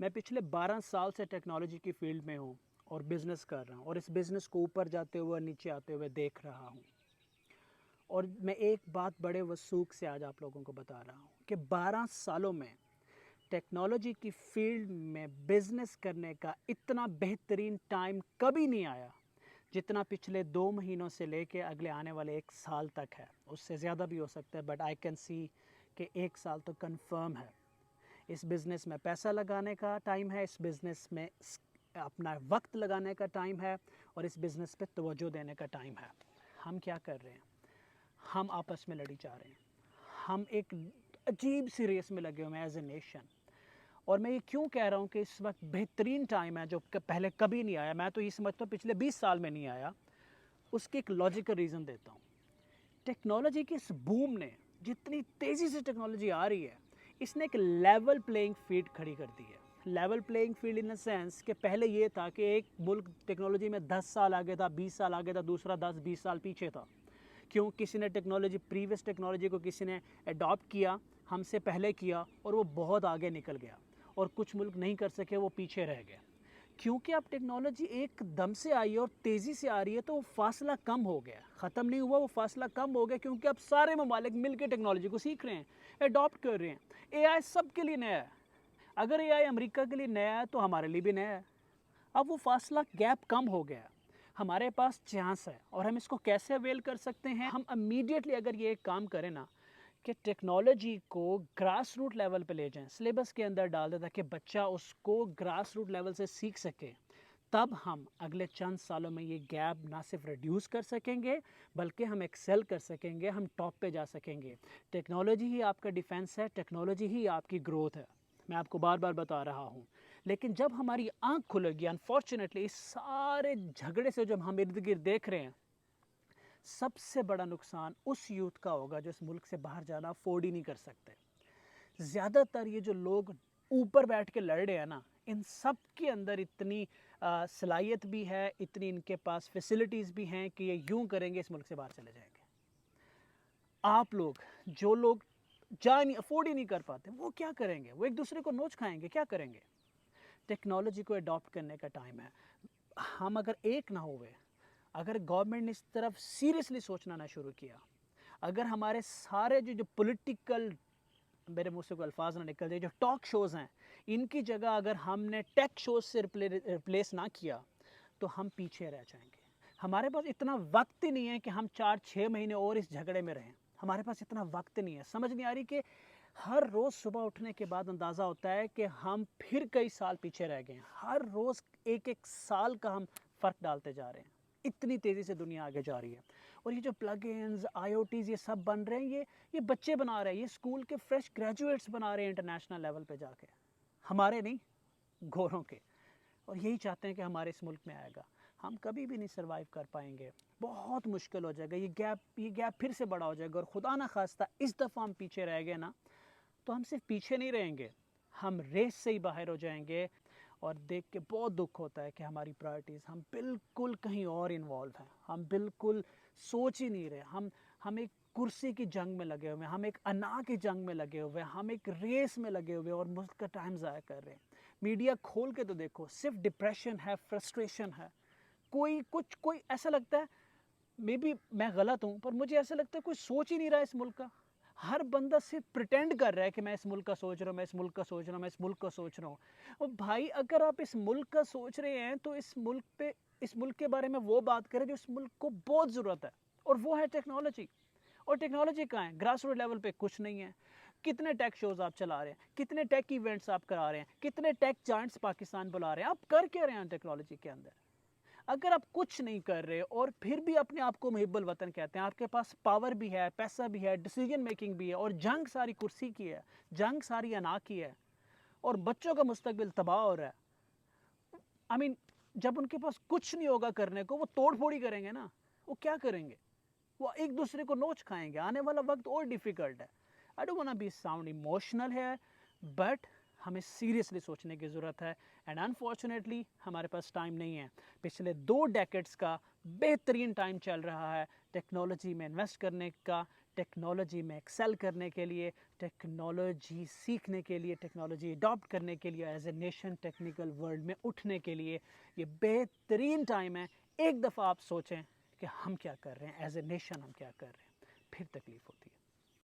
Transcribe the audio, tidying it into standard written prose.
میں پچھلے 12 سال سے ٹیکنالوجی کی فیلڈ میں ہوں اور بزنس کر رہا ہوں اور اس بزنس کو اوپر جاتے ہوئے نیچے آتے ہوئے دیکھ رہا ہوں. اور میں ایک بات بڑے وثوق سے آج آپ لوگوں کو بتا رہا ہوں کہ 12 سالوں میں ٹیکنالوجی کی فیلڈ میں بزنس کرنے کا اتنا بہترین ٹائم کبھی نہیں آیا جتنا پچھلے 2 مہینوں سے لے کے اگلے آنے والے 1 سال تک ہے. اس سے زیادہ بھی ہو سکتا ہے بٹ آئی کین سی کہ 1 سال تو کنفرم ہے. اس بزنس میں پیسہ لگانے کا ٹائم ہے, اس بزنس میں اپنا وقت لگانے کا ٹائم ہے اور اس بزنس پہ توجہ دینے کا ٹائم ہے. ہم کیا کر رہے ہیں؟ ہم آپس میں لڑی جا رہے ہیں. ہم ایک عجیب سی ریس میں لگے ہوئے ہیں ایز اے نیشن. اور میں یہ کیوں کہہ رہا ہوں کہ اس وقت بہترین ٹائم ہے جو پہلے کبھی نہیں آیا, میں تو یہ سمجھتا ہوں پچھلے 20 سال میں نہیں آیا. اس کی ایک لاجیکل ریزن دیتا ہوں. ٹیکنالوجی کی اس بوم نے, جتنی تیزی سے ٹیکنالوجی آ رہی ہے, اس نے ایک لیول پلینگ فیلڈ کھڑی کر دی ہے. Level playing field in a sense کہ پہلے یہ تھا کہ ایک ملک ٹیکنالوجی میں 10 سال آگے تھا, 20 سال آگے تھا, دوسرا 10-20 سال پیچھے تھا. کیوں؟ کسی نے پریویس ٹیکنالوجی کو کسی نے اڈاپٹ کیا, ہم سے پہلے کیا اور وہ بہت آگے نکل گیا, اور کچھ ملک نہیں کر سکے, وہ پیچھے رہ گئے. کیونکہ اب ٹیکنالوجی ایک دم سے آئی ہے اور تیزی سے آ رہی ہے تو وہ فاصلہ کم ہو گیا, ختم نہیں ہوا, وہ فاصلہ کم ہو گیا کیونکہ اب سارے ممالک مل کے ٹیکنالوجی کو سیکھ رہے ہیں, اڈاپٹ کر رہے ہیں. اے آئی سب کے لیے نیا ہے. اگر اے آئی امریکہ کے لیے نیا ہے تو ہمارے لیے بھی نیا ہے. اب وہ فاصلہ گیپ کم ہو گیا. ہمارے پاس چانس ہے اور ہم اس کو کیسے اویل کر سکتے ہیں؟ ہم امیڈیٹلی اگر یہ ایک کام کریں نا کہ ٹیکنالوجی کو گراس روٹ لیول پہ لے جائیں, سلیبس کے اندر ڈال دیں تاکہ بچہ اس کو گراس روٹ لیول سے سیکھ سکے, تب ہم اگلے چند سالوں میں یہ گیپ نہ صرف ریڈیوس کر سکیں گے بلکہ ہم ایکسل کر سکیں گے, ہم ٹاپ پہ جا سکیں گے. ٹیکنالوجی ہی آپ کا ڈیفینس ہے, ٹیکنالوجی ہی آپ کی گروتھ ہے. میں آپ کو بار بار بتا رہا ہوں. لیکن جب ہماری آنکھ کھلے گی, انفارچونیٹلی اس سارے جھگڑے سے جب ہم ارد گرد دیکھ رہے ہیں, سب سے بڑا نقصان اس یوتھ کا ہوگا جو اس ملک سے باہر جانا افورڈ ہی نہیں کر سکتے. زیادہ تر یہ جو لوگ اوپر بیٹھ کے لڑ رہے ہیں نا, ان سب کے اندر اتنی صلاحیت بھی ہے, اتنی ان کے پاس فیسلٹیز بھی ہیں کہ یہ یوں کریں گے اس ملک سے باہر چلے جائیں گے. آپ لوگ جو لوگ افورڈ ہی نہیں کر پاتے, وہ کیا کریں گے؟ وہ ایک دوسرے کو نوچ کھائیں گے, کیا کریں گے؟ ٹیکنالوجی کو اڈاپٹ کرنے کا ٹائم ہے. ہم اگر ایک نہ ہوئے, اگر گورنمنٹ نے اس طرف سیریسلی سوچنا نہ شروع کیا, اگر ہمارے سارے جو پولیٹیکل, میرے منہ سے کوئی الفاظ نہ نکل جائے, جو ٹاک شوز ہیں, ان کی جگہ اگر ہم نے ٹیک شوز سے ریپلیس نہ کیا تو ہم پیچھے رہ جائیں گے. ہمارے پاس اتنا وقت ہی نہیں ہے کہ ہم 4-6 مہینے اور اس جھگڑے میں رہیں. ہمارے پاس اتنا وقت نہیں ہے. سمجھ نہیں آ رہی کہ ہر روز صبح اٹھنے کے بعد اندازہ ہوتا ہے کہ ہم پھر کئی سال پیچھے رہ گئے ہیں. ہر روز ایک سال کا ہم فرق ڈالتے جا رہے ہیں. اتنی تیزی سے دنیا آگے جا رہی ہے. اور یہ جو پلگ انز, آئی او ٹیز, یہ سب بن رہے ہیں, یہ بچے بنا رہے ہیں, یہ اسکول کے فریش گریجویٹس بنا رہے ہیں انٹرنیشنل لیول پہ جا کے. ہمارے نہیں, گوروں کے. اور یہی چاہتے ہیں کہ ہمارے اس ملک میں آئے گا. ہم کبھی بھی نہیں سروائیو کر پائیں گے, بہت مشکل ہو جائے گا. یہ گیپ پھر سے بڑا ہو جائے گا, اور خدا نہ خواستہ اس دفعہ ہم پیچھے رہ گئے نا, تو ہم صرف پیچھے نہیں رہیں گے, ہم ریس سے ہی باہر ہو جائیں گے. اور دیکھ کے بہت دکھ ہوتا ہے کہ ہماری پرائرٹیز, ہم بالکل کہیں اور انوالو ہیں. ہم بالکل سوچ ہی نہیں رہے. ہم ایک کرسی کی جنگ میں لگے ہوئے ہیں, ہم ایک انا کی جنگ میں لگے ہوئے ہیں, ہم ایک ریس میں لگے ہوئے ہیں اور ملک کا ٹائم ضائع کر رہے ہیں. میڈیا کھول کے تو دیکھو, صرف ڈپریشن ہے, فرسٹریشن ہے. کوئی ایسا لگتا ہے, مے بی میں غلط ہوں, پر مجھے ایسا لگتا ہے کوئی سوچ ہی نہیں رہا اس ملک کا. ہر بندہ صرف پریٹینڈ کر رہا ہے کہ میں اس ملک کا سوچ رہا ہوں, میں اس ملک کا سوچ رہا ہوں, میں اس ملک کا سوچ رہا ہوں. اور بھائی, اگر آپ اس ملک کا سوچ رہے ہیں تو اس ملک کے بارے میں وہ بات کریں جو اس ملک کو بہت ضرورت ہے, اور وہ ہے ٹیکنالوجی. اور ٹیکنالوجی کہاں ہے؟ گراس روٹ لیول پہ کچھ نہیں ہے. کتنے ٹیک شوز آپ چلا رہے ہیں, کتنے ٹیک ایونٹس آپ کرا رہے ہیں, کتنے ٹیک جائنٹس پاکستان بلا رہے ہیں. آپ کر کیا رہے ہیں ٹیکنالوجی کے اندر؟ اگر آپ کچھ نہیں کر رہے اور پھر بھی اپنے آپ کو محب الوطن کہتے ہیں, آپ کے پاس پاور بھی ہے, پیسہ بھی ہے, ڈیسیجن میکنگ بھی ہے, اور جنگ ساری کرسی کی ہے, جنگ ساری انا کی ہے, اور بچوں کا مستقبل تباہ ہو رہا ہے. جب ان کے پاس کچھ نہیں ہوگا کرنے کو, وہ توڑ پھوڑی کریں گے نا. وہ کیا کریں گے؟ وہ ایک دوسرے کو نوچ کھائیں گے. آنے والا وقت اور ڈیفیکلٹ ہے. I don't want to be sound emotional here, but ہمیں سیریسلی سوچنے کی ضرورت ہے. اینڈ انفارچونیٹلی ہمارے پاس ٹائم نہیں ہے. پچھلے 2 ڈیکیڈز کا بہترین ٹائم چل رہا ہے ٹیکنالوجی میں انویسٹ کرنے کا, ٹیکنالوجی میں ایکسل کرنے کے لیے، ٹیکنالوجی سیکھنے کے لیے، ٹیکنالوجی اڈاپٹ کرنے کے لیے، as a nation technical world میں اٹھنے کے لیے یہ بہترین ٹائم ہے۔ ایک دفعہ آپ سوچیں کہ ہم کیا کر رہے ہیں، ایز اے نیشن ہم کیا کر رہے ہیں، پھر تکلیف ہوتی ہے۔